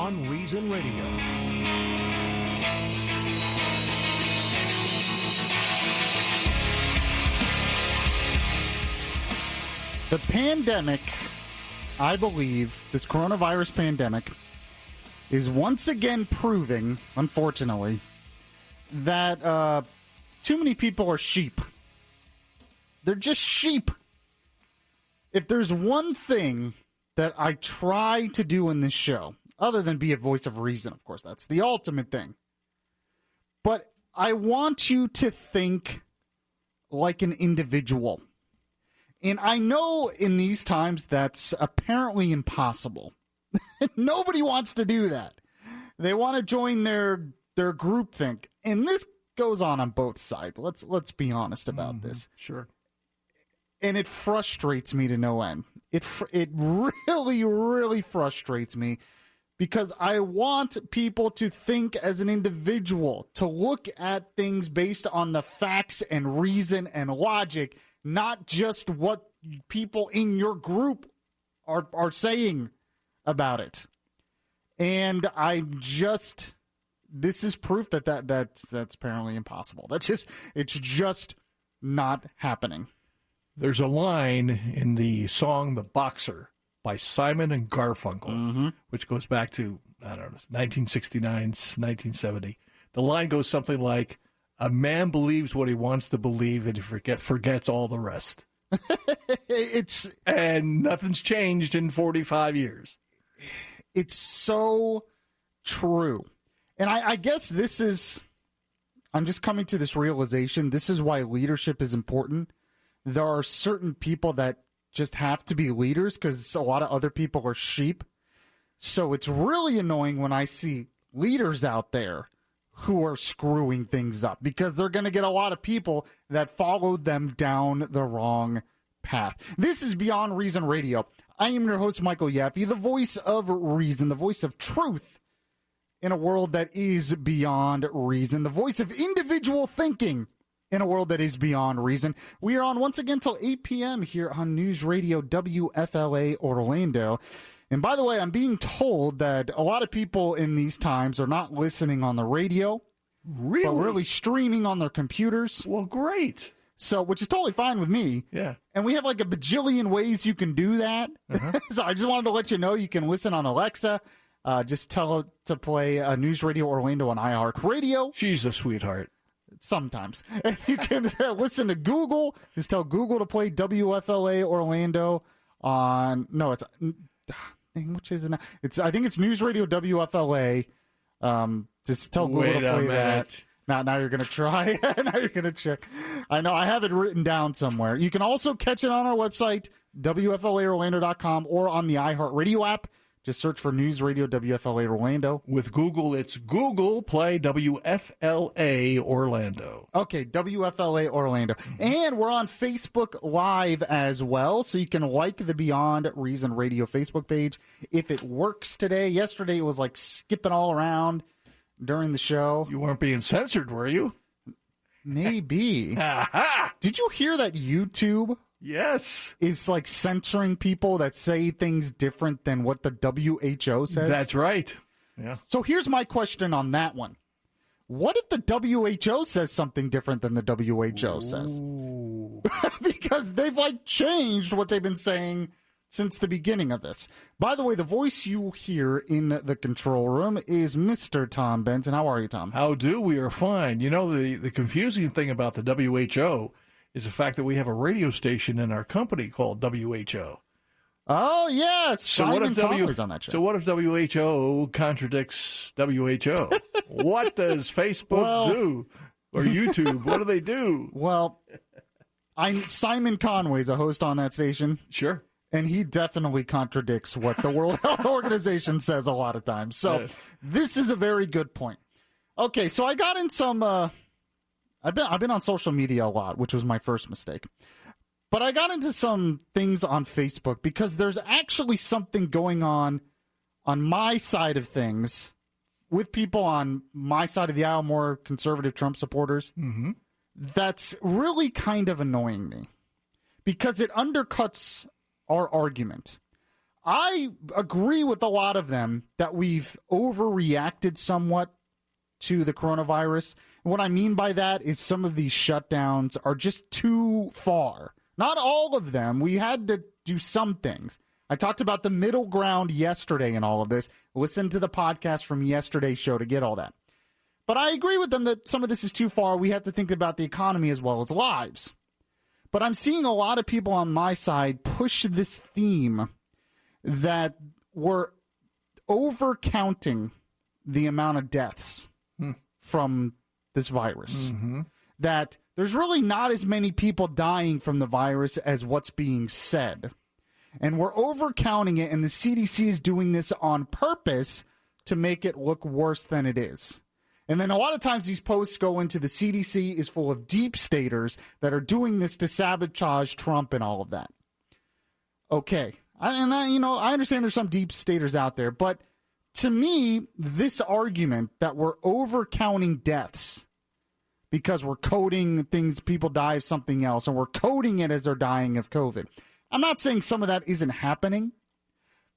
Beyond Reason Radio. The pandemic, I believe, this coronavirus pandemic, is once again proving, unfortunately, that too many people are sheep. They're just sheep. If there's one thing that I try to do in this show, other than be a voice of reason, of course, that's the ultimate thing. But I want you to think like an individual. And I know in these times that's apparently impossible. Nobody wants to do that. They want to join their groupthink. And this goes on both sides. Let's be honest about this. Sure. And it frustrates me to no end. It really, really frustrates me because I want people to think as an individual, to look at things based on the facts and reason and logic, not just what people in your group are saying about it. And this is proof that's apparently impossible. It's just not happening. There's a line in the song "The Boxer" by Simon and Garfunkel, which goes back to, 1969, 1970. The line goes something like, "A man believes what he wants to believe, and he forgets all the rest." And nothing's changed in 45 years. It's so true. And I guess I'm just coming to this realization. This is why leadership is important. There are certain people that just have to be leaders because a lot of other people are sheep. So it's really annoying when I see leaders out there who are screwing things up because they're going to get a lot of people that follow them down the wrong path. This is Beyond Reason Radio. I am your host, Michael Yaffee, the voice of reason, the voice of truth in a world that is beyond reason, the voice of individual thinking in a world that is beyond reason. We are on once again till 8 p.m. here on News Radio WFLA Orlando. And by the way, I'm being told that a lot of people in these times are not listening on the radio. Really? But really streaming on their computers. Well, great. So, which is totally fine with me. Yeah. And we have like a bajillion ways you can do that. So I just wanted to let you know you can listen on Alexa. Just tell it to play News Radio Orlando on iHeartRadio. She's a sweetheart. Sometimes. And you can listen to Google. Just tell Google to play WFLA Orlando on, no, it's, which is it now? I think it's News Radio WFLA. Just tell Google to play that. Now you're going to try. Now you're going to check. I know I have it written down somewhere. You can also catch it on our website, WFLAOrlando.com, or on the iHeartRadio app. Just search for News Radio WFLA Orlando. With Google, it's Google Play WFLA Orlando. Okay, WFLA Orlando. And we're on Facebook Live as well, so you can like the Beyond Reason Radio Facebook page if it works today. Yesterday it was like skipping all around during the show. You weren't being censored, were you? Maybe. Did you hear that YouTube... Yes. Is like censoring people that say things different than what the WHO says? That's right. Yeah. So here's my question on that one. What if the WHO says something different than the WHO says? Because they've like changed what they've been saying since the beginning of this. By the way, the voice you hear in the control room is Mr. Tom Benson. How are you, Tom? How do? We are fine. You know, the confusing thing about the WHO is the fact that we have a radio station in our company called WHO. Oh, yes. Simon Conway's on that show. So what if WHO contradicts WHO? What does Facebook do? Or YouTube? What do they do? Well, Simon Conway's a host on that station. Sure. And he definitely contradicts what the World Health Organization says a lot of times. So this is a very good point. Okay, so I got in some... I've been on social media a lot, which was my first mistake. But I got into some things on Facebook because there's actually something going on my side of things with people on my side of the aisle, more conservative Trump supporters. Mm-hmm. That's really kind of annoying me because it undercuts our argument. I agree with a lot of them that we've overreacted somewhat to the coronavirus. And what I mean by that is some of these shutdowns are just too far. Not all of them. We had to do some things. I talked about the middle ground yesterday in all of this. Listen to the podcast from yesterday's show to get all that. But I agree with them that some of this is too far. We have to think about the economy as well as lives. But I'm seeing a lot of people on my side push this theme that we're overcounting the amount of deaths from this virus. Mm-hmm. That there's really not as many people dying from the virus as what's being said. And we're overcounting it, and the CDC is doing this on purpose to make it look worse than it is. And then a lot of times these posts go into the CDC is full of deep staters that are doing this to sabotage Trump and all of that. Okay. I understand there's some deep staters out there, but to me, this argument that we're overcounting deaths because we're coding things, people die of something else, and we're coding it as they're dying of COVID. I'm not saying some of that isn't happening,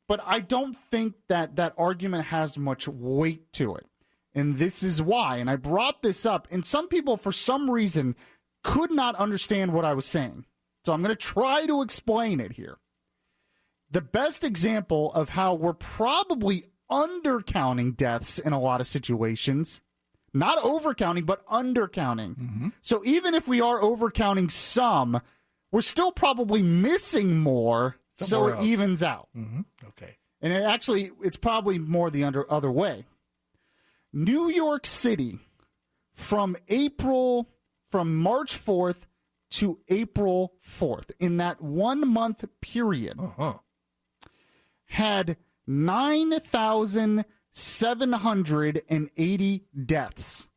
but I don't think that that argument has much weight to it. And this is why. And I brought this up, and some people, for some reason, could not understand what I was saying. So I'm going to try to explain it here. The best example of how we're probably undercounting deaths in a lot of situations, not overcounting, but undercounting. Mm-hmm. So even if we are overcounting some, we're still probably missing more, somewhere so it else evens out. Mm-hmm. Okay. And it's probably more the other way. New York City, from March 4th to April 4th, in that 1 month period, had 9,780 deaths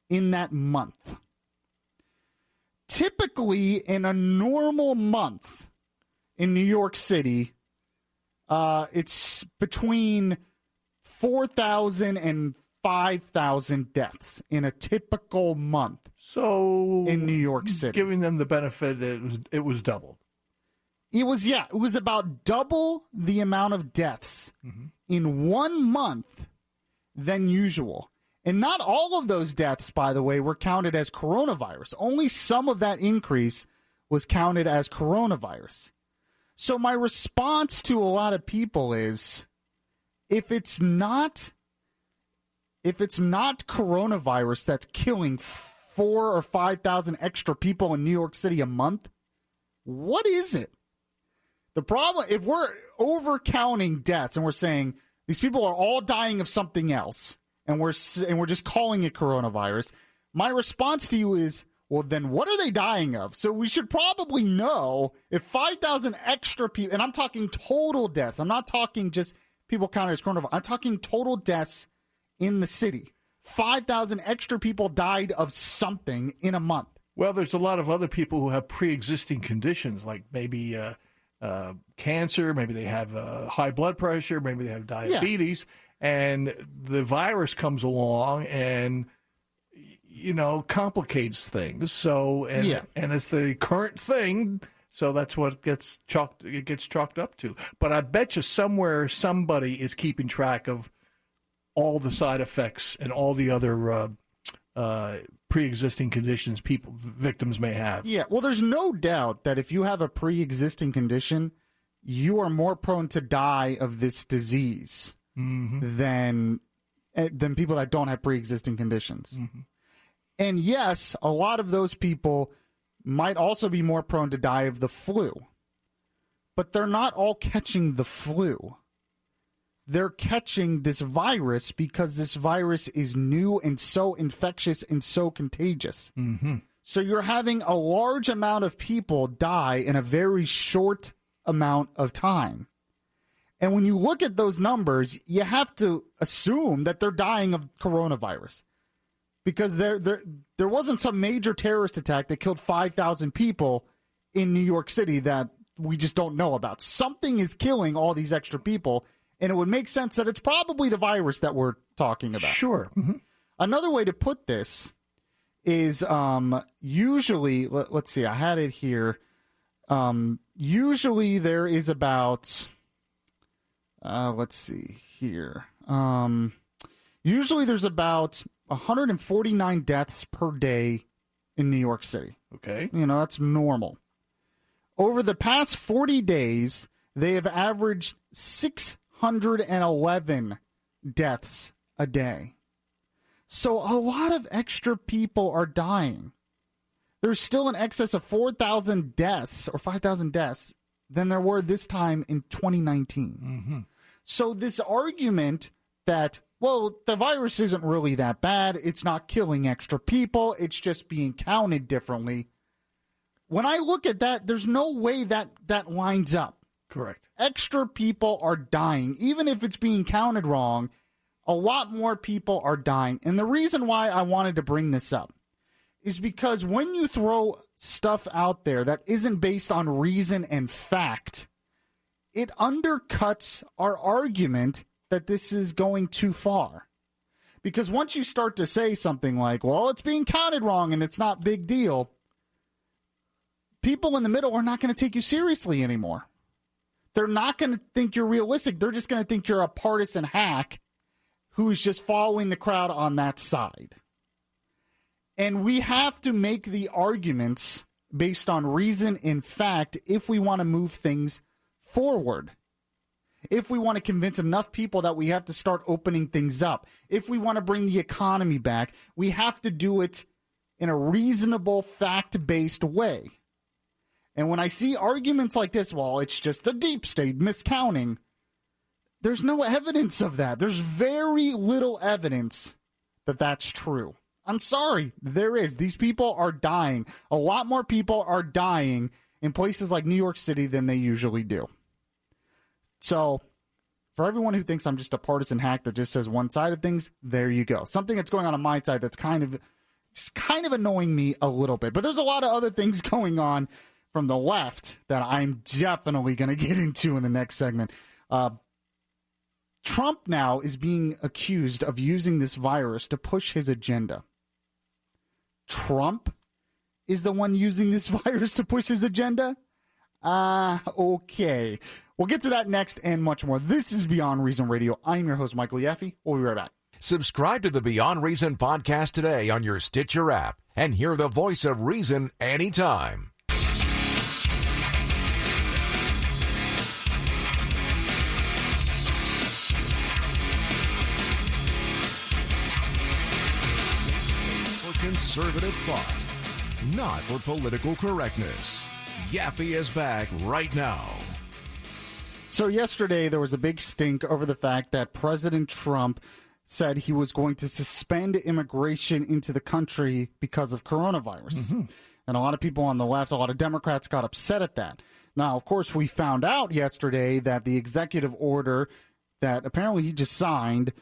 in that month. Typically, in a normal month in New York City, it's between 4,000 and 5,000 deaths in a typical month. So in New York City, giving them the benefit, it was doubled. It was about double the amount of deaths in 1 month than usual. And not all of those deaths, by the way, were counted as coronavirus. Only some of that increase was counted as coronavirus. So my response to a lot of people is, if it's not coronavirus that's killing 4,000 or 5,000 extra people in New York City a month, what is it? The problem, if we're overcounting deaths and we're saying these people are all dying of something else, and we're just calling it coronavirus, my response to you is, well, then what are they dying of? So we should probably know if 5,000 extra people, and I'm talking total deaths. I'm not talking just people counted as coronavirus. I'm talking total deaths in the city. 5,000 extra people died of something in a month. Well, there's a lot of other people who have pre-existing conditions, like maybe cancer, maybe they have high blood pressure, maybe they have diabetes, and the virus comes along and, complicates things. So, and it's the current thing, so that's what it gets chalked up to. But I bet you somewhere somebody is keeping track of all the side effects and all the other pre-existing conditions victims may have. Yeah, well, there's no doubt that if you have a pre-existing condition, you are more prone to die of this disease than people that don't have pre-existing conditions. Mm-hmm. And yes, a lot of those people might also be more prone to die of the flu, but they're not all catching the flu. They're catching this virus because this virus is new and so infectious and so contagious. Mm-hmm. So you're having a large amount of people die in a very short amount of time. And when you look at those numbers, you have to assume that they're dying of coronavirus, because there wasn't some major terrorist attack that killed 5,000 people in New York City that we just don't know about. Something is killing all these extra people. And it would make sense that it's probably the virus that we're talking about. Sure. Mm-hmm. Another way to put this is usually, let's see, I had it here. Usually there is about let's see here. Usually there's about 149 deaths per day in New York City. Okay. That's normal. Over the past 40 days, they have averaged 611 deaths a day. So a lot of extra people are dying. There's still an excess of 4,000 deaths or 5,000 deaths than there were this time in 2019. Mm-hmm. So this argument that, well, the virus isn't really that bad, it's not killing extra people, it's just being counted differently. When I look at that, there's no way that lines up. Correct. Extra people are dying. Even if it's being counted wrong, a lot more people are dying. And the reason why I wanted to bring this up is because when you throw stuff out there that isn't based on reason and fact, it undercuts our argument that this is going too far. Because once you start to say something like, well, it's being counted wrong and it's not big deal, people in the middle are not going to take you seriously anymore. They're not going to think you're realistic. They're just going to think you're a partisan hack who's just following the crowd on that side. And we have to make the arguments based on reason and fact if we want to move things forward. If we want to convince enough people that we have to start opening things up. If we want to bring the economy back, we have to do it in a reasonable, fact-based way. And when I see arguments like this, well, it's just the deep state miscounting. There's no evidence of that. There's very little evidence that that's true. I'm sorry, there is. These people are dying. A lot more people are dying in places like New York City than they usually do. So, for everyone who thinks I'm just a partisan hack that just says one side of things, there you go. Something that's going on my side that's kind of annoying me a little bit. But there's a lot of other things going on from the left that I'm definitely going to get into in the next segment. Trump now is being accused of using this virus to push his agenda. Trump is the one using this virus to push his agenda? Okay. We'll get to that next and much more. This is Beyond Reason Radio. I'm your host, Michael Yaffee. We'll be right back. Subscribe to the Beyond Reason podcast today on your Stitcher app and hear the voice of reason anytime. Conservative thought, not for political correctness. Yaffee is back right now. So yesterday there was a big stink over the fact that President Trump said he was going to suspend immigration into the country because of coronavirus. Mm-hmm. And a lot of people on the left, a lot of Democrats got upset at that. Now, of course, we found out yesterday that the executive order that apparently he just signed,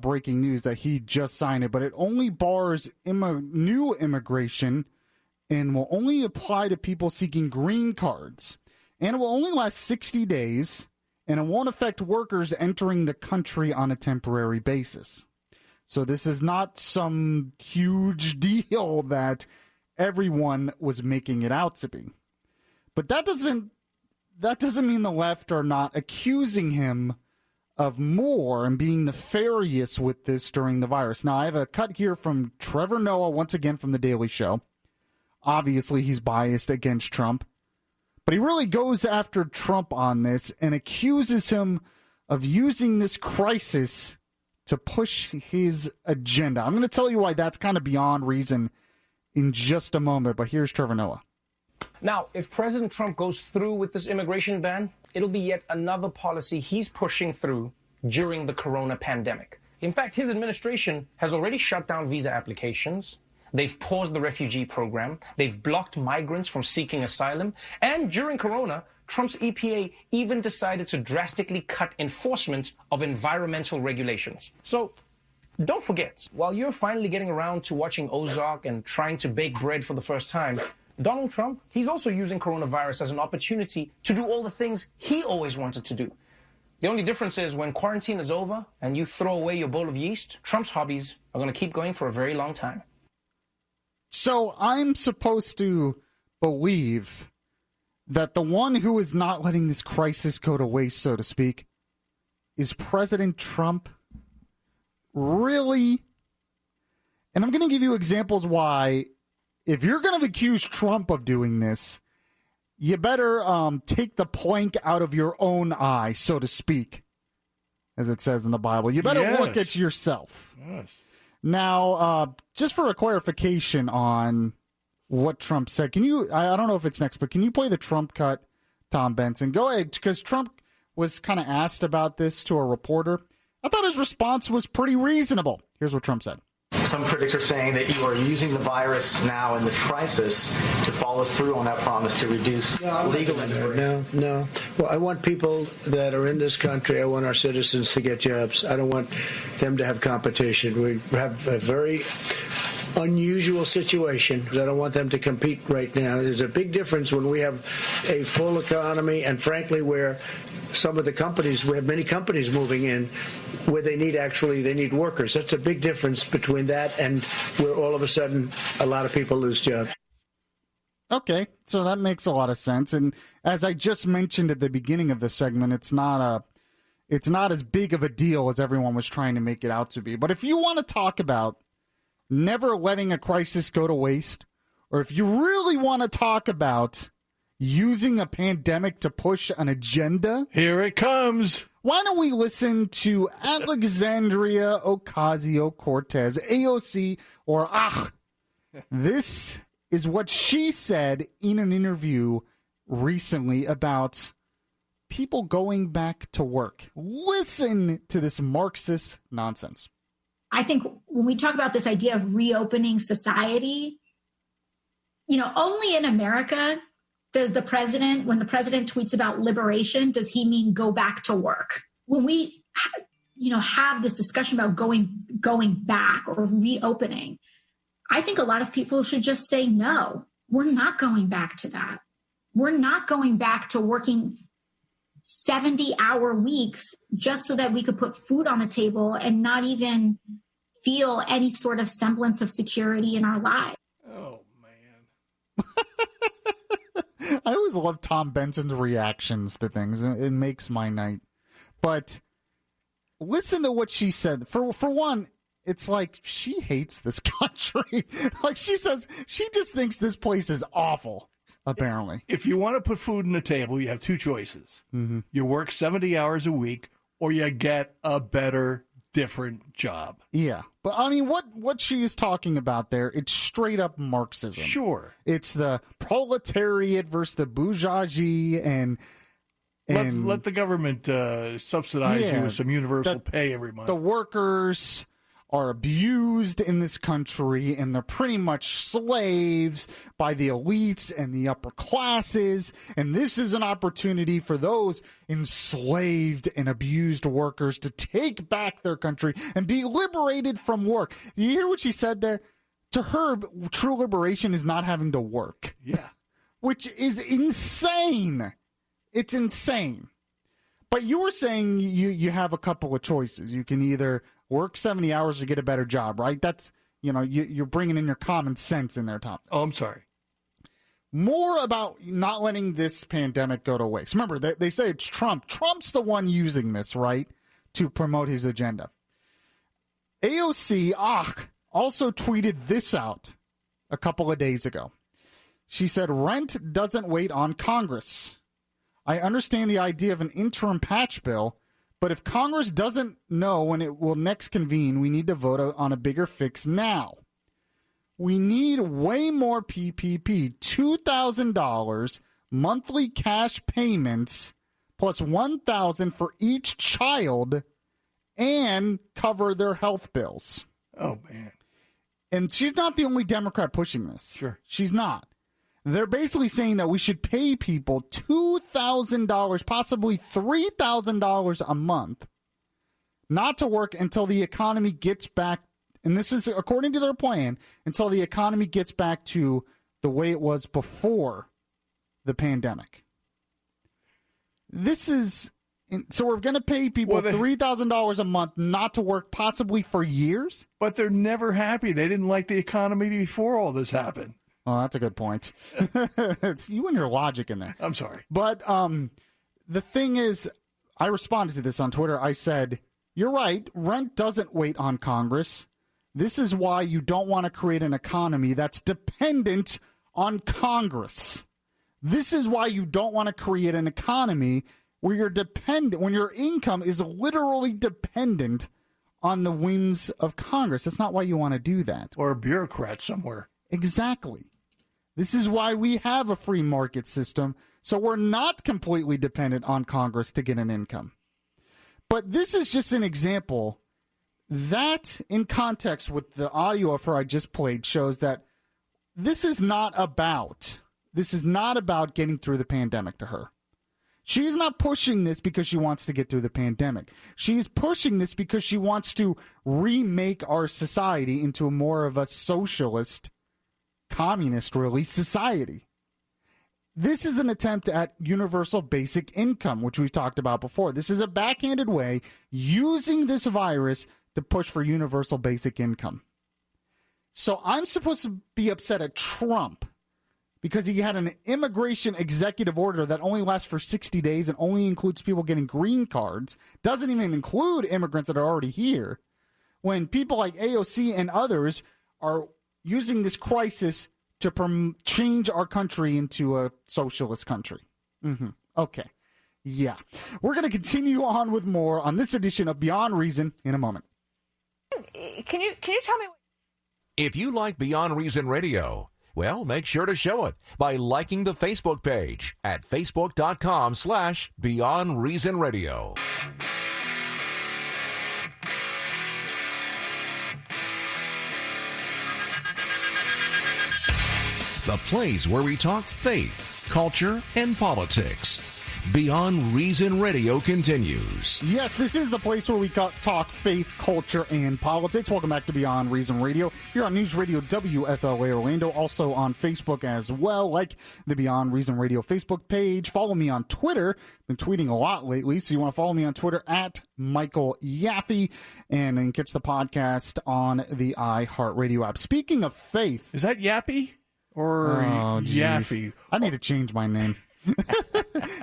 breaking news that he just signed it, but it only bars new immigration and will only apply to people seeking green cards. And it will only last 60 days, and it won't affect workers entering the country on a temporary basis. So this is not some huge deal that everyone was making it out to be. But that doesn't mean the left are not accusing him of more and being nefarious with this during the virus. Now, I have a cut here from Trevor Noah, once again from The Daily Show. Obviously, he's biased against Trump. But he really goes after Trump on this and accuses him of using this crisis to push his agenda. I'm going to tell you why that's kind of beyond reason in just a moment, but here's Trevor Noah. Now, if President Trump goes through with this immigration ban, it'll be yet another policy he's pushing through during the corona pandemic. In fact, his administration has already shut down visa applications. They've paused the refugee program. They've blocked migrants from seeking asylum. And during corona, Trump's EPA even decided to drastically cut enforcement of environmental regulations. So don't forget, while you're finally getting around to watching Ozark and trying to bake bread for the first time, Donald Trump, he's also using coronavirus as an opportunity to do all the things he always wanted to do. The only difference is when quarantine is over and you throw away your bowl of yeast, Trump's hobbies are going to keep going for a very long time. So I'm supposed to believe that the one who is not letting this crisis go to waste, so to speak, is President Trump really? And I'm going to give you examples why, if you're going to accuse Trump of doing this, you better take the plank out of your own eye, so to speak, as it says in the Bible. You better look at yourself. Yes. Now, just for a clarification on what Trump said, can you, I don't know if it's next, but can you play the Trump cut, Tom Benson? Go ahead, because Trump was kind of asked about this to a reporter. I thought his response was pretty reasonable. Here's what Trump said. Some critics are saying that you are using the virus now in this crisis to follow through on that promise to reduce legal immigration. No. Well, I want people that are in this country, I want our citizens to get jobs. I don't want them to have competition. We have a very unusual situation. I don't want them to compete right now. There's a big difference when we have a full economy and, frankly, where some of the companies, we have many companies moving in where they need workers. That's a big difference between that and where all of a sudden a lot of people lose jobs. Okay, so that makes a lot of sense. And as I just mentioned at the beginning of the segment, it's not as big of a deal as everyone was trying to make it out to be. But if you want to talk about never letting a crisis go to waste, or if you really want to talk about using a pandemic to push an agenda, here it comes. Why don't we listen to Alexandria Ocasio-Cortez, AOC, or This is what she said in an interview recently about people going back to work. Listen to this Marxist nonsense. I think when we talk about this idea of reopening society, only in America does the president, when the president tweets about liberation, does he mean go back to work? When we, have this discussion about going back or reopening, I think a lot of people should just say, no, we're not going back to that. We're not going back to working 70-hour weeks just so that we could put food on the table and not even feel any sort of semblance of security in our lives. Oh, man. I always love Tom Benson's reactions to things. It makes my night. But listen to what she said. For one, it's like she hates this country. Like she says, she just thinks this place is awful, apparently. If you want to put food on the table, you have two choices. Mm-hmm. You work 70 hours a week or you get a better, different job. Yeah. But I mean, what she is talking about there, it's straight up Marxism. Sure. It's the proletariat versus the bourgeoisie and let the government subsidize you with some universal pay every month. The workers are abused in this country, and they're pretty much slaves by the elites and the upper classes. And this is an opportunity for those enslaved and abused workers to take back their country and be liberated from work. You hear what she said there? To her, true liberation is not having to work. Yeah. Which is insane. It's insane. But you were saying you have a couple of choices. You can either work 70 hours to get a better job, right? That's, you're bringing in your common sense in there, Tom. Oh, I'm sorry. More about not letting this pandemic go to waste. Remember, they say it's Trump. Trump's the one using this, right, to promote his agenda. AOC also tweeted this out a couple of days ago. She said, rent doesn't wait on Congress. I understand the idea of an interim patch bill, but if Congress doesn't know when it will next convene, we need to vote on a bigger fix now. We need way more PPP, $2,000 monthly cash payments plus $1,000 for each child and cover their health bills. Oh, man. And she's not the only Democrat pushing this. Sure. She's not. They're basically saying that we should pay people $2,000, possibly $3,000 a month, not to work until the economy gets back. And this is according to their plan, until the economy gets back to the way it was before the pandemic. So we're going to pay people $3,000 a month not to work, possibly for years? But they're never happy. They didn't like the economy before all this happened. Oh, that's a good point. It's you and your logic in there. I'm sorry. But the thing is, I responded to this on Twitter. I said, you're right. Rent doesn't wait on Congress. This is why you don't want to create an economy that's dependent on Congress. This is why you don't want to create an economy where you're dependent, when your income is literally dependent on the whims of Congress. That's not why you want to do that. Or a bureaucrat somewhere. Exactly. This is why we have a free market system, so we're not completely dependent on Congress to get an income. But this is just an example that, in context with the audio of her I just played, shows that this is not about getting through the pandemic to her. She's not pushing this because she wants to get through the pandemic. She's pushing this because she wants to remake our society into a more of a socialist, communist, really, society. This is an attempt at universal basic income, which we've talked about before. This is a backhanded way using this virus to push for universal basic income. So I'm supposed to be upset at Trump because he had an immigration executive order that only lasts for 60 days and only includes people getting green cards, doesn't even include immigrants that are already here, when people like AOC and others are using this crisis to change our country into a socialist country. Okay. Yeah. We're going to continue on with more on this edition of Beyond Reason in a moment. Can you tell me? If you like Beyond Reason Radio, well, make sure to show it by liking the Facebook page at facebook.com/Beyond Reason Radio. The place where we talk faith, culture, and politics. Beyond Reason Radio continues. Yes, this is the place where we talk faith, culture, and politics. Welcome back to Beyond Reason Radio. Here on News Radio WFLA Orlando, also on Facebook as well, like the Beyond Reason Radio Facebook page. Follow me on Twitter. Been tweeting a lot lately, so you want to follow me on Twitter at Michael Yaffee, and then catch the podcast on the iHeartRadio app. Speaking of faith, is that Yappy or Yaffee? I need to change my name.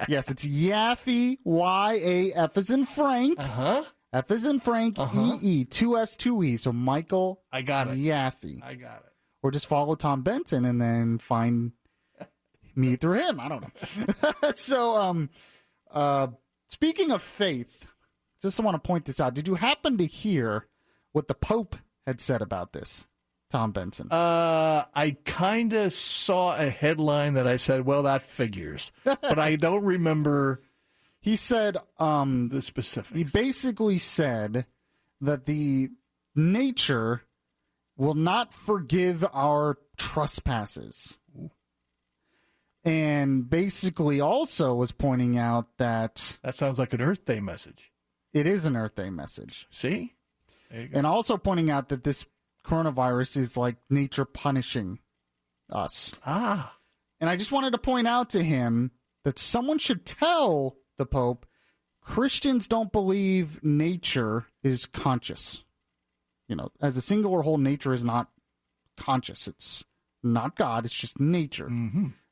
Yes, it's Yaffee, Y-A-F as in Frank. F as in Frank, E-E, 2 F's, 2 E. So Michael I got it. Yaffee. I got it. Or just follow Tom Benson and then find me through him. I don't know. So, speaking of faith, just want to point this out. Did you happen to hear what the Pope had said about this? Tom Benson. I kind of saw a headline that I said, well, that figures. But I don't remember. He said the specifics. He basically said that the nature will not forgive our trespasses. And basically also was pointing out that... That sounds like an Earth Day message. It is an Earth Day message. See? There you go. And also pointing out that this coronavirus is like nature punishing us. And I just wanted to point out to him that someone should tell the Pope Christians don't believe nature is conscious. You know, as a singular whole, nature is not conscious. It's not God. It's just nature.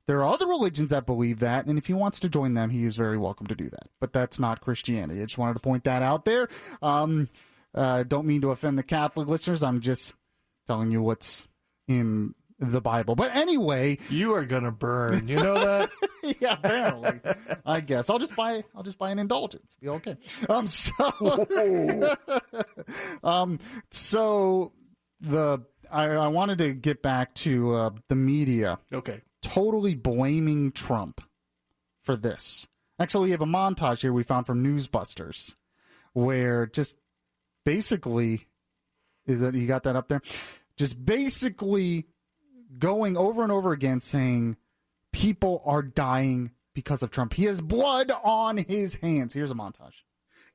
There are other religions that believe that, and if he wants to join them, he is very welcome to do that. But that's not Christianity. I just wanted to point that out there. Don't mean to offend the Catholic listeners. I'm just telling you what's in the Bible. But anyway, you are gonna burn. You know that? Yeah, apparently. I guess I'll just buy an indulgence. Be okay. I wanted to get back to the media. Okay. Totally blaming Trump for this. Actually, we have a montage here we found from Newsbusters where just basically, you got that up there? Just basically going over and over again saying people are dying because of Trump. He has blood on his hands. Here's a montage.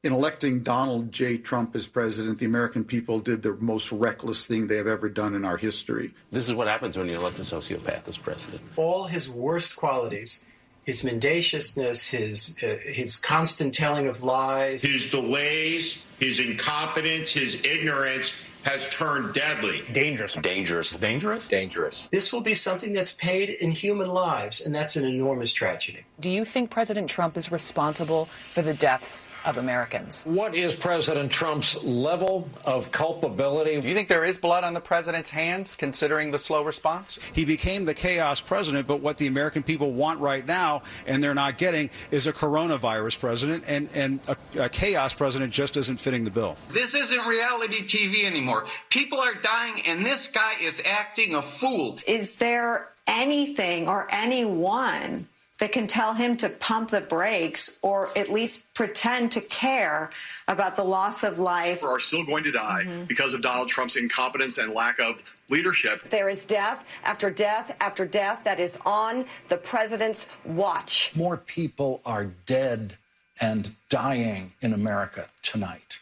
In electing Donald J. Trump as president, the American people did the most reckless thing they have ever done in our history. This is what happens when you elect a sociopath as president. All his worst qualities, his mendaciousness, his constant telling of lies, his delays, his incompetence, his ignorance, has turned deadly. Dangerous. Dangerous. Dangerous? Dangerous. This will be something that's paid in human lives, and that's an enormous tragedy. Do you think President Trump is responsible for the deaths of Americans? What is President Trump's level of culpability? Do you think there is blood on the president's hands, considering the slow response? He became the chaos president, but what the American people want right now, and they're not getting, is a coronavirus president, and a chaos president just isn't fitting the bill. This isn't reality TV anymore. People are dying, and this guy is acting a fool. Is there anything or anyone that can tell him to pump the brakes or at least pretend to care about the loss of life? Are still going to die because of Donald Trump's incompetence and lack of leadership. There is death after death after death that is on the president's watch. More people are dead and dying in America tonight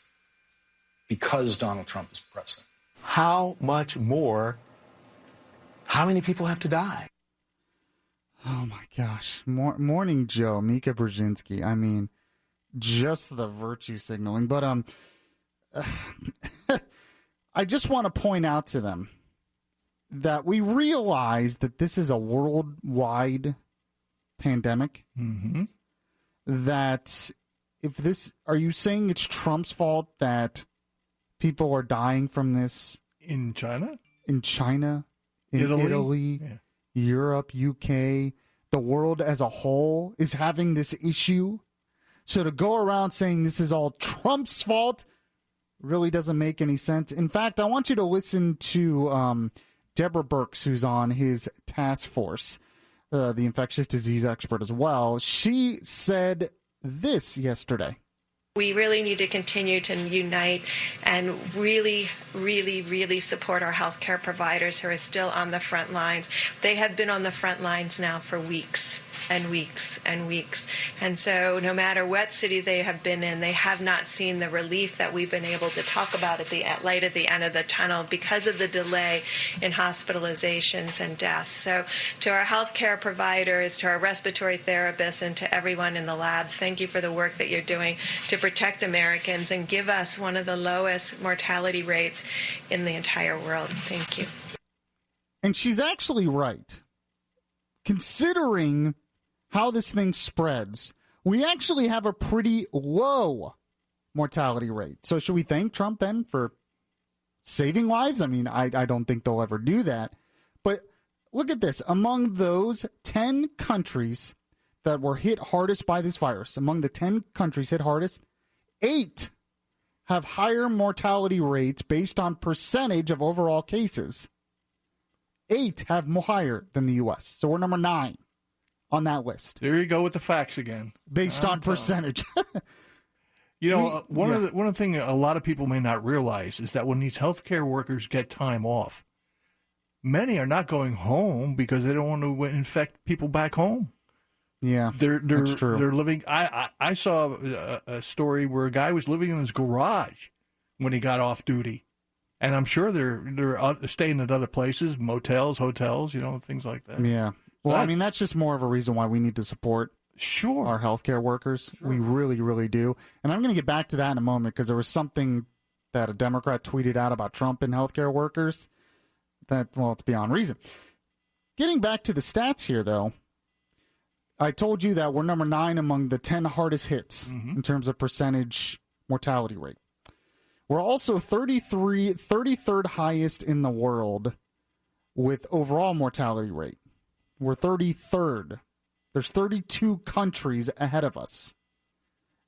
because Donald Trump is president. How much more? How many people have to die? Oh my gosh. Morning Joe, Mika Brzezinski. I mean, just the virtue signaling. But I just want to point out to them that we realize that this is a worldwide pandemic. Mm-hmm. That if this, are you saying it's Trump's fault that people are dying from this? In China? In China, in Italy, yeah. Europe, UK, the world as a whole is having this issue. So to go around saying this is all Trump's fault really doesn't make any sense. In fact, I want you to listen to Deborah Birx, who's on his task force, the infectious disease expert as well. She said this yesterday. We really need to continue to unite and really, really, really support our healthcare providers who are still on the front lines. They have been on the front lines now for weeks and weeks and weeks. And so no matter what city they have been in, they have not seen the relief that we've been able to talk about at the light at the end of the tunnel because of the delay in hospitalizations and deaths. So to our healthcare providers, to our respiratory therapists, and to everyone in the labs, thank you for the work that you're doing to protect Americans and give us one of the lowest mortality rates in the entire world. Thank you. And she's actually right. Considering how this thing spreads, we actually have a pretty low mortality rate. So should we thank Trump then for saving lives? I mean, I don't think they'll ever do that. But look at this. Among those 10 countries that were hit hardest by this virus, among the 10 countries hit hardest, 8 have higher mortality rates based on percentage of overall cases. 8 have more higher than the U.S. So we're number 9 on that list. There you go with the facts again. Based on percentage. You know, one of the things a lot of people may not realize is that when these healthcare workers get time off, many are not going home because they don't want to infect people back home. Yeah, that's true. They're living. I saw a story where a guy was living in his garage when he got off duty, and I'm sure they're staying at other places, motels, hotels, things like that. Yeah. Well, I mean, that's just more of a reason why we need to support our healthcare workers. Sure. We really, really do. And I'm going to get back to that in a moment because there was something that a Democrat tweeted out about Trump and healthcare workers that, well, it's beyond reason. Getting back to the stats here, though. I told you that we're number 9 among the 10 hardest hits in terms of percentage mortality rate. We're also 33rd highest in the world with overall mortality rate. We're 33rd. There's 32 countries ahead of us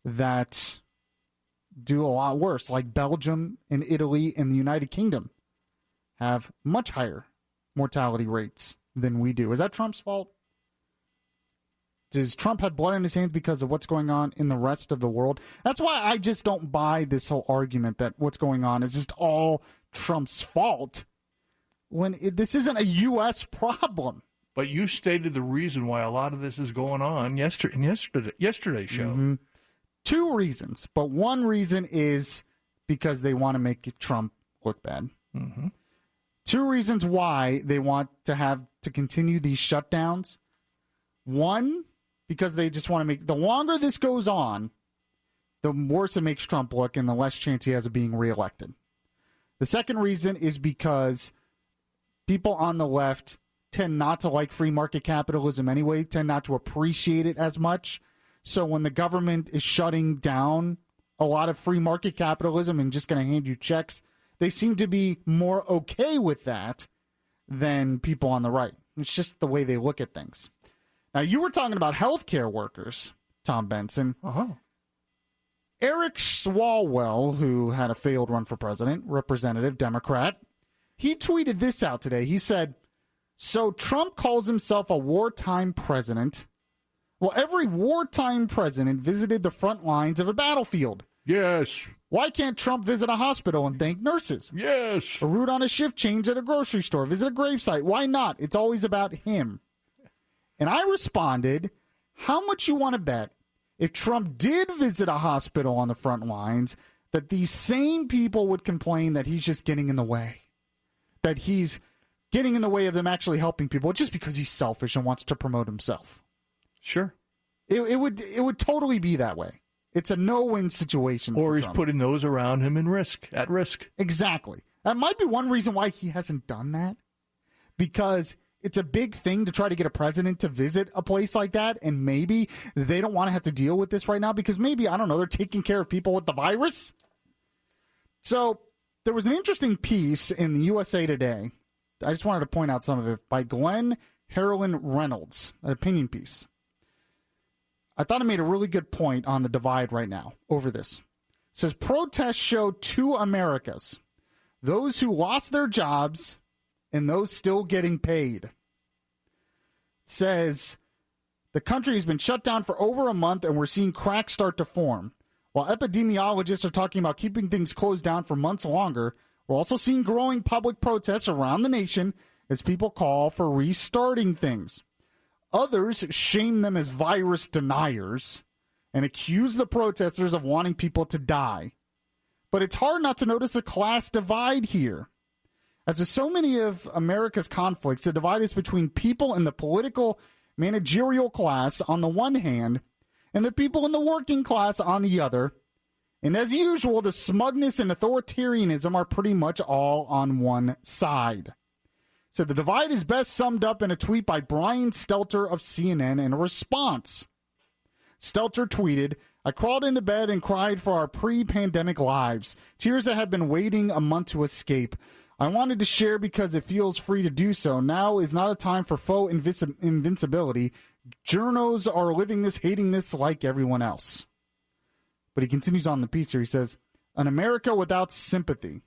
that do a lot worse, like Belgium and Italy and the United Kingdom have much higher mortality rates than we do. Is that Trump's fault? Does Trump have blood in his hands because of what's going on in the rest of the world? That's why I just don't buy this whole argument that what's going on is just all Trump's fault when this isn't a U.S. problem. But you stated the reason why a lot of this is going on yesterday's show. Mm-hmm. 2 reasons, but one reason is because they want to make Trump look bad. Mm-hmm. 2 reasons why they want to continue these shutdowns. One, because they just want to make, the longer this goes on, the worse it makes Trump look and the less chance he has of being reelected. The second reason is because people on the left tend not to like free market capitalism anyway, tend not to appreciate it as much. So when the government is shutting down a lot of free market capitalism and just going to hand you checks, they seem to be more okay with that than people on the right. It's just the way they look at things. Now, you were talking about healthcare workers, Tom Benson. Eric Swalwell, who had a failed run for president, representative, Democrat, he tweeted this out today. He said, so Trump calls himself a wartime president. Well, every wartime president visited the front lines of a battlefield. Yes. Why can't Trump visit a hospital and thank nurses? Yes. Or root on a shift change at a grocery store, visit a gravesite? Why not? It's always about him. And I responded, how much you want to bet if Trump did visit a hospital on the front lines, that these same people would complain that he's just getting in the way, that he's getting in the way of them actually helping people just because he's selfish and wants to promote himself? Sure. It would totally be that way. It's a no-win situation. Or he's Trump. putting those around him at risk. Exactly. That might be one reason why he hasn't done that, because it's a big thing to try to get a president to visit a place like that, and maybe they don't want to have to deal with this right now because maybe, I don't know, they're taking care of people with the virus. So there was an interesting piece in the USA Today. I just wanted to point out some of it by Glenn Harlan Reynolds, an opinion piece. I thought it made a really good point on the divide right now over this. It says, protests show two Americas, those who lost their jobs and those still getting paid. It says, the country has been shut down for over a month and we're seeing cracks start to form. While epidemiologists are talking about keeping things closed down for months longer, we're also seeing growing public protests around the nation as people call for restarting things. Others shame them as virus deniers and accuse the protesters of wanting people to die. But it's hard not to notice a class divide here. As with so many of America's conflicts, the divide is between people in the political managerial class on the one hand and the people in the working class on the other. And as usual, the smugness and authoritarianism are pretty much all on one side. So the divide is best summed up in a tweet by Brian Stelter of CNN in a response. Stelter tweeted, I crawled into bed and cried for our pre-pandemic lives, tears that had been waiting a month to escape. I wanted to share because it feels free to do so. Now is not a time for faux invincibility. Journos are living this, hating this like everyone else. But he continues on the piece here. He says, an America without sympathy.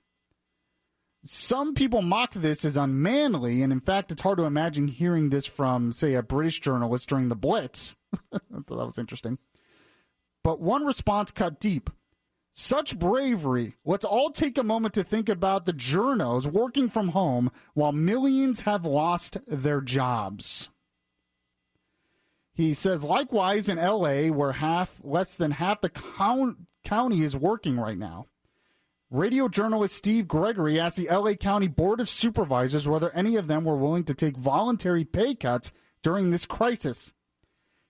Some people mock this as unmanly, and in fact, it's hard to imagine hearing this from, say, a British journalist during the Blitz. I thought that was interesting. But one response cut deep. Such bravery. Let's all take a moment to think about the journos working from home while millions have lost their jobs. He says, likewise, in L.A., where less than half the county is working right now, radio journalist Steve Gregory asked the L.A. County Board of Supervisors whether any of them were willing to take voluntary pay cuts during this crisis.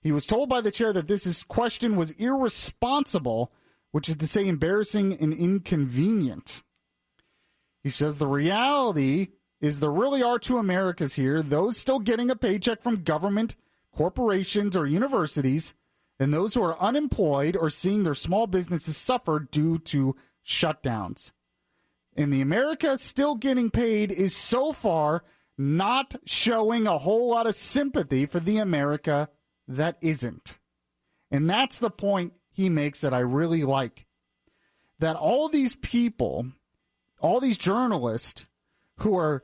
He was told by the chair that this question was irresponsible, which is to say embarrassing and inconvenient. He says the reality is there really are two Americas here, those still getting a paycheck from government, corporations, or universities, and those who are unemployed or seeing their small businesses suffer due to shutdowns. And the America still getting paid is so far not showing a whole lot of sympathy for the America that isn't. And that's the point he makes that I really like. That all these people, all these journalists who are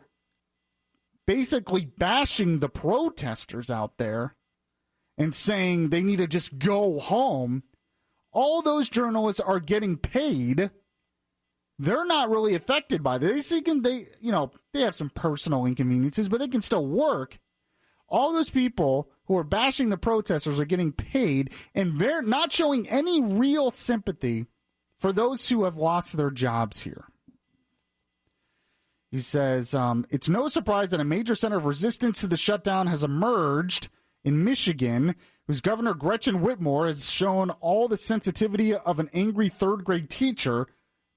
basically bashing the protesters out there and saying they need to just go home, all those journalists are getting paid. They're not really affected by this. They have some personal inconveniences, but they can still work. All those people who are bashing the protesters are getting paid, and they're not showing any real sympathy for those who have lost their jobs here. He says, it's no surprise that a major center of resistance to the shutdown has emerged in Michigan, whose Governor Gretchen Whitmer has shown all the sensitivity of an angry third-grade teacher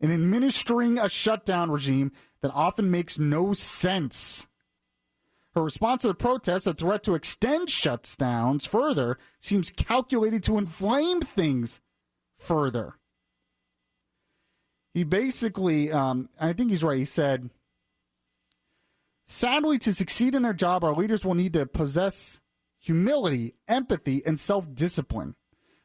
in administering a shutdown regime that often makes no sense. Her response to the protests, a threat to extend shutdowns further, seems calculated to inflame things further. He basically, I think he's right, he said, sadly, to succeed in their job, our leaders will need to possess humility, empathy, and self-discipline.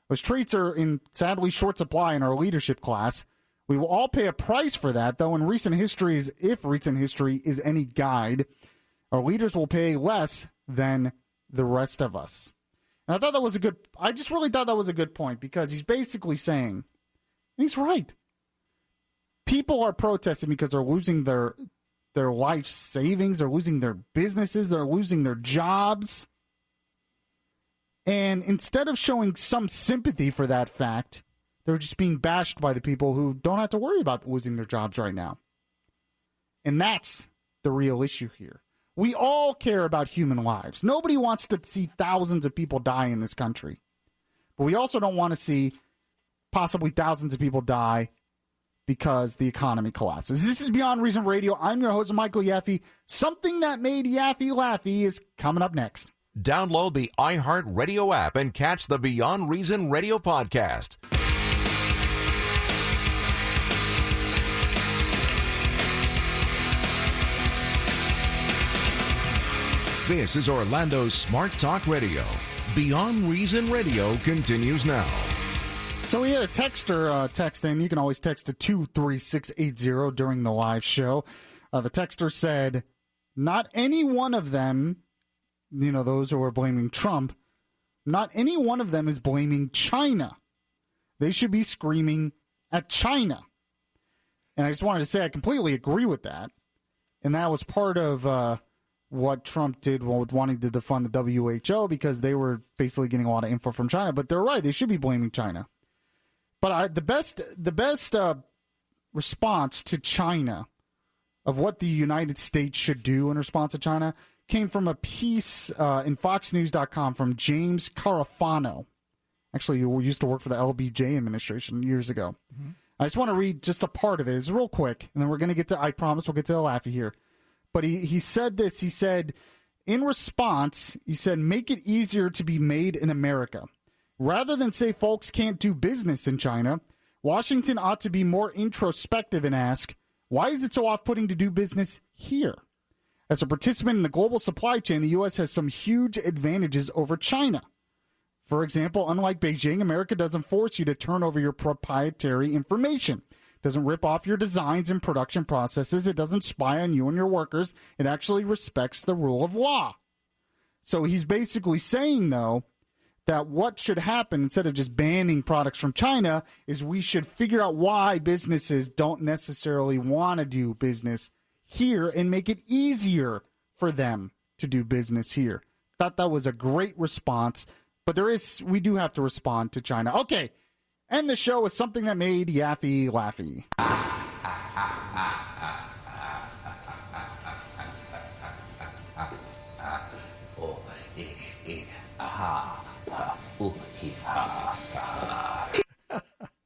Those traits are in sadly short supply in our leadership class. We will all pay a price for that, though in recent histories, if recent history is any guide, our leaders will pay less than the rest of us. And I thought that was I just really thought that was a good point, because he's basically saying, he's right. People are protesting because they're losing their life savings, they're losing their businesses, they're losing their jobs. And instead of showing some sympathy for that fact, they're just being bashed by the people who don't have to worry about losing their jobs right now. And that's the real issue here. We all care about human lives. Nobody wants to see thousands of people die in this country. But we also don't want to see possibly thousands of people die because the economy collapses. This is Beyond Reason Radio. I'm your host, Michael Yaffee. Something that made Yaffee Laffee is coming up next. Download the iHeartRadio app and catch the Beyond Reason Radio podcast. This is Orlando's Smart Talk Radio. Beyond Reason Radio continues now. So we had a texter text in. You can always text to 23680 during the live show. The texter said, not any one of them, those who are blaming Trump, not any one of them is blaming China. They should be screaming at China. And I just wanted to say I completely agree with that. And that was part of what Trump did with wanting to defund the WHO, because they were basically getting a lot of info from China. But they're right. They should be blaming China. But the best response to China of what the United States should do in response to China came from a piece in FoxNews.com from James Carafano. Actually, he used to work for the LBJ administration years ago. Mm-hmm. I just want to read just a part of it. It's real quick, and then we're going to get to, I promise we'll get to Laffee here. But he said this. He said, in response, he said, make it easier to be made in America. Rather than say folks can't do business in China, Washington ought to be more introspective and ask, why is it so off-putting to do business here? As a participant in the global supply chain, the U.S. has some huge advantages over China. For example, unlike Beijing, America doesn't force you to turn over your proprietary information. It doesn't rip off your designs and production processes. It doesn't spy on you and your workers. It actually respects the rule of law. So he's basically saying, though, that what should happen, instead of just banning products from China, is we should figure out why businesses don't necessarily want to do business here and make it easier for them to do business here. Thought that was a great response, but we do have to respond to China. Okay, end the show with something that made Yaffee Laffee.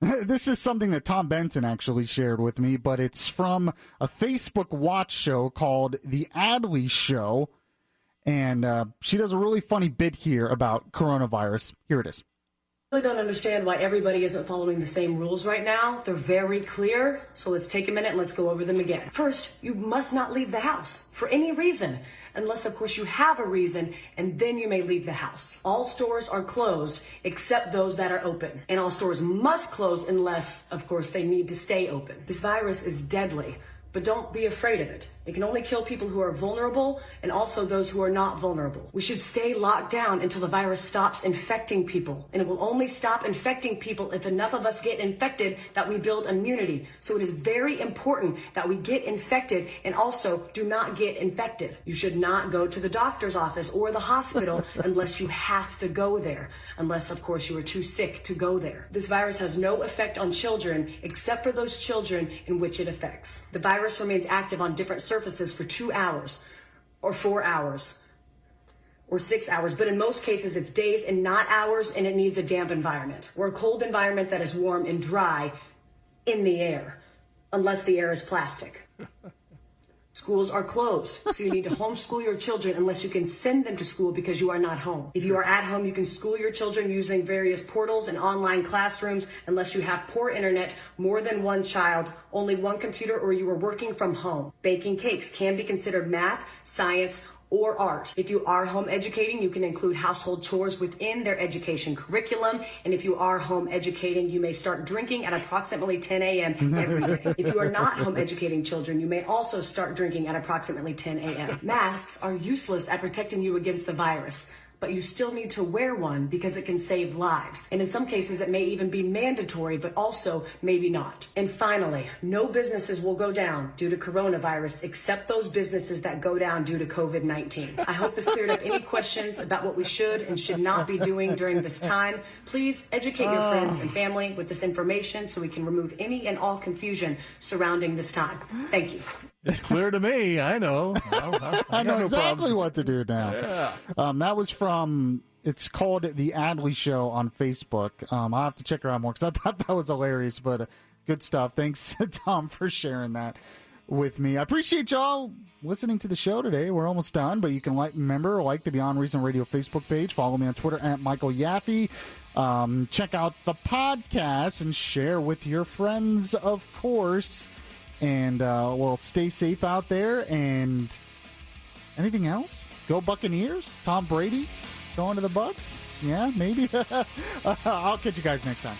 This is something that Tom Benson actually shared with me, but it's from a Facebook watch show called The Adley Show, and she does a really funny bit here about coronavirus. Here it is. I really don't understand why everybody isn't following the same rules right now. They're very clear, so let's take a minute and let's go over them again. First, you must not leave the house for any reason, unless, of course, you have a reason, and then you may leave the house. All stores are closed except those that are open, and all stores must close unless, of course, they need to stay open. This virus is deadly, but don't be afraid of it. It can only kill people who are vulnerable and also those who are not vulnerable. We should stay locked down until the virus stops infecting people. And it will only stop infecting people if enough of us get infected that we build immunity. So it is very important that we get infected and also do not get infected. You should not go to the doctor's office or the hospital unless you have to go there. Unless, of course, you are too sick to go there. This virus has no effect on children except for those children in which it affects. The virus remains active on different surfaces for 2 hours or 4 hours or 6 hours, but in most cases it's days and not hours, and it needs a damp environment or a cold environment that is warm and dry in the air. unless the air is plastic. Schools are closed, so you need to homeschool your children unless you can send them to school because you are not home. If you are at home, you can school your children using various portals and online classrooms unless you have poor internet, more than one child, only one computer, or you are working from home. Baking cakes can be considered math, science, or art. If you are home educating, you can include household chores within their education curriculum. And if you are home educating, you may start drinking at approximately 10 a.m. every day. If you are not home educating children, you may also start drinking at approximately 10 a.m. Masks are useless at protecting you against the virus, but you still need to wear one because it can save lives. And in some cases, it may even be mandatory, but also maybe not. And finally, no businesses will go down due to coronavirus except those businesses that go down due to COVID-19. I hope this cleared up any questions about what we should and should not be doing during this time. Please educate your friends and family with this information so we can remove any and all confusion surrounding this time. Thank you. It's clear to me. I know. I know exactly what to do now. Yeah. That was from, it's called The Adley Show on Facebook. I'll have to check her out more because I thought that was hilarious, but good stuff. Thanks, Tom, for sharing that with me. I appreciate y'all listening to the show today. We're almost done, but you can like the Beyond Reason Radio Facebook page. Follow me on Twitter at Michael Yaffee. Check out the podcast and share with your friends, of course. And, well, stay safe out there. And anything else? Go Buccaneers? Tom Brady going to the Bucs? Yeah, maybe. I'll catch you guys next time.